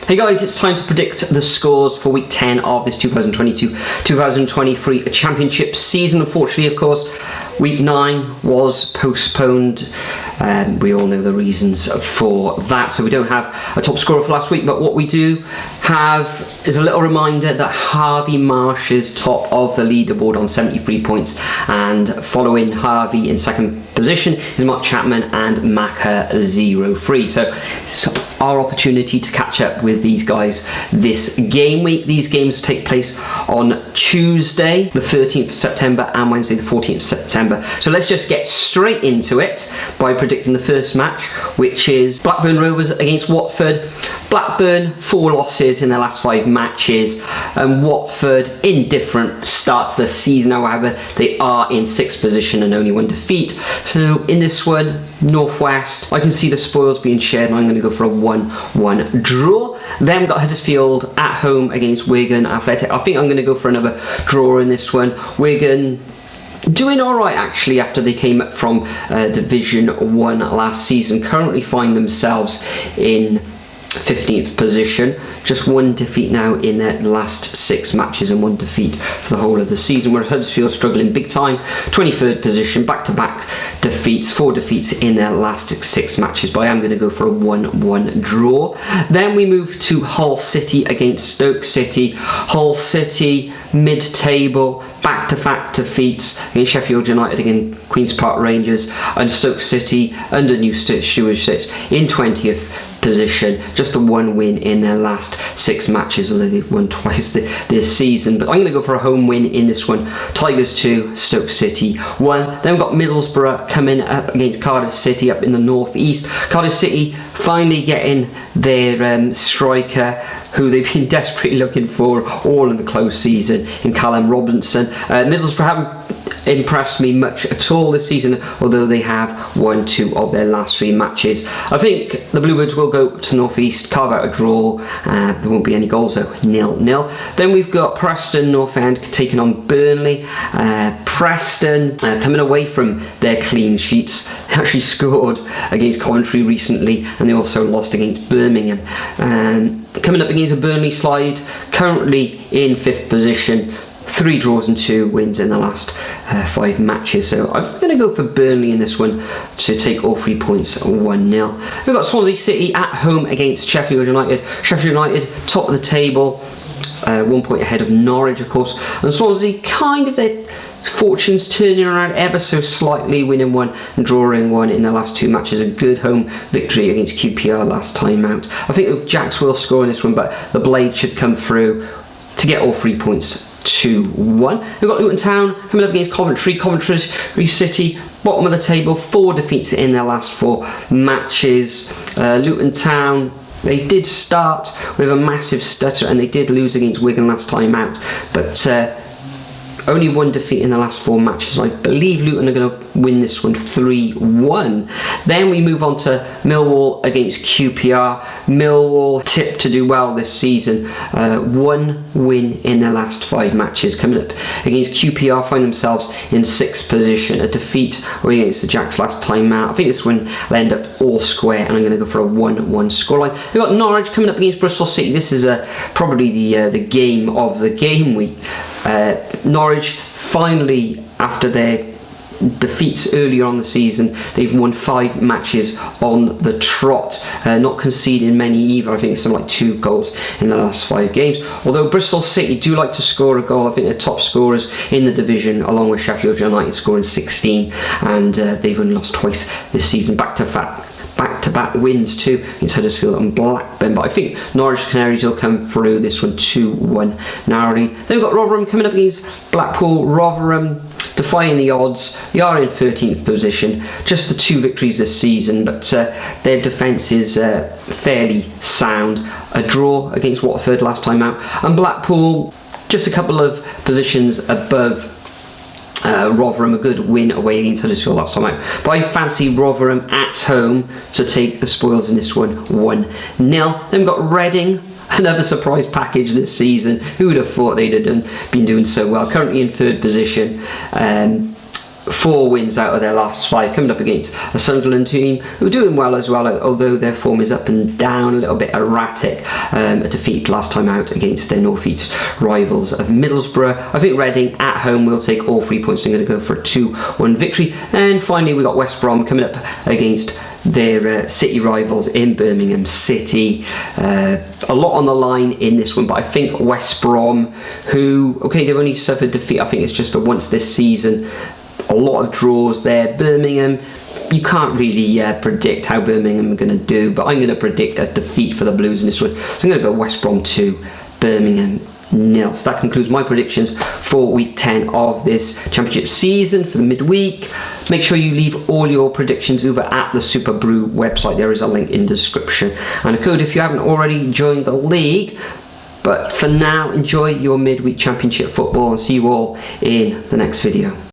Hey guys, it's time to predict the scores for week 10 of this 2022-2023 Championship season. Unfortunately, of course, week 9 was postponed. We all know the reasons for that, so we don't have a top scorer for last week, but what we do have is a little reminder that Harvey Marsh is top of the leaderboard on 73 points, and following Harvey in second position is Mark Chapman and Maka 03. So our opportunity to catch up with these guys this game week. These games take place on Tuesday the 13th of September and Wednesday the 14th of September. So let's just get straight into it by predicting the first match, which is Blackburn Rovers against Watford. Blackburn 4 losses in their last 5 matches, and Watford in different start to the season. However, they are in 6th position and only 1 defeat. So in this one, Northwest, I can see the spoils being shared, and I'm going to go for a 1-1 draw. Then we've got Huddersfield at home against Wigan Athletic. I think I'm going to go for another draw in this one. Wigan doing alright actually after they came up from Division 1 last season. Currently find themselves in 15th position, just 1 defeat now in their last 6 matches and 1 defeat for the whole of the season, where Huddersfield struggling big time, 23rd position, back-to-back defeats, 4 defeats in their last 6 matches, but I am going to go for a 1-1 draw. Then we move to Hull City against Stoke City. Hull City mid-table, back-to-back defeats against Sheffield United, against Queen's Park Rangers, and Stoke City under new stewardship in 20th position, just the 1 win in their last 6 matches, although they've won twice this season. But I'm going to go for a home win in this one. Tigers 2, Stoke City 1. Then we've got Middlesbrough coming up against Cardiff City up in the northeast. Cardiff City finally getting their striker, who they've been desperately looking for all in the close season, in Callum Robinson. Middlesbrough haven't impressed me much at all this season, although they have won 2 of their last 3 matches. I think the Bluebirds will go to North East, carve out a draw. There won't be any goals though, 0-0. Then we've got Preston North End taking on Burnley. Preston coming away from their clean sheets, actually scored against Coventry recently, and they also lost against Birmingham. Coming up against a Burnley side, currently in 5th position, 3 draws and 2 wins in the last 5 matches. So I'm going to go for Burnley in this one to take all 3 points 1-0. We've got Swansea City at home against Sheffield United. Sheffield United top of the table, 1 point ahead of Norwich, of course. And Swansea kind of their fortunes turning around ever so slightly, winning 1 and drawing 1 in their last 2 matches. A good home victory against QPR last time out. I think Jacks will score in this one, but the Blade should come through to get all 3 points 2-1. We've got Luton Town coming up against Coventry. Coventry City, bottom of the table, 4 defeats in their last 4 matches. Luton Town, they did start with a massive stutter and they did lose against Wigan last time out, but only 1 defeat in the last 4 matches. I believe Luton are going to win this one 3-1. Then we move on to Millwall against QPR. Millwall tipped to do well this season. 1 win in their last 5 matches. Coming up against QPR, find themselves in 6th position. A defeat against the Jacks last time out. I think this one will end up all square, and I'm going to go for a 1-1 scoreline. We've got Norwich coming up against Bristol City. This is probably the game of the game week. Norwich finally, after their defeats earlier on the season, they've won 5 matches on the trot, not conceding many either. I think it's something like 2 goals in the last 5 games. Although Bristol City do like to score a goal, I think they're top scorers in the division, along with Sheffield United scoring 16, and they've only lost twice this season, back-to-back wins too against Huddersfield and Blackburn. But I think Norwich Canaries will come through this one 2-1 narrowly. Then we've got Rotherham coming up against Blackpool. Rotherham defying the odds. They are in 13th position, just the 2 victories this season, but their defence is fairly sound. A draw against Watford last time out, and Blackpool just a couple of positions above Rotherham, a good win away against Huddersfield last time out. But I fancy Rotherham at home to take the spoils in this one 1-0. Then we've got Reading, another surprise package this season. Who would have thought they'd have been doing so well? Currently in 3rd position. 4 wins out of their last 5, coming up against a Sunderland team who are doing well as well, although their form is up and down, a little bit erratic. A defeat last time out against their North East rivals of Middlesbrough. I think Reading at home will take all 3 points. They're going to go for a 2-1 victory. And finally, we got West Brom coming up against their city rivals in Birmingham City. A lot on the line in this one, but I think West Brom, who, okay, they've only suffered defeat, I think it's just a once this season. A lot of draws there. Birmingham, you can't really predict how Birmingham are going to do, but I'm going to predict a defeat for the Blues in this one. So I'm going to go West Brom 2, Birmingham 0. So that concludes my predictions for week 10 of this championship season for the midweek. Make sure you leave all your predictions over at the Super Brew website. There is a link in the description and a code if you haven't already joined the league. But for now, enjoy your midweek championship football and see you all in the next video.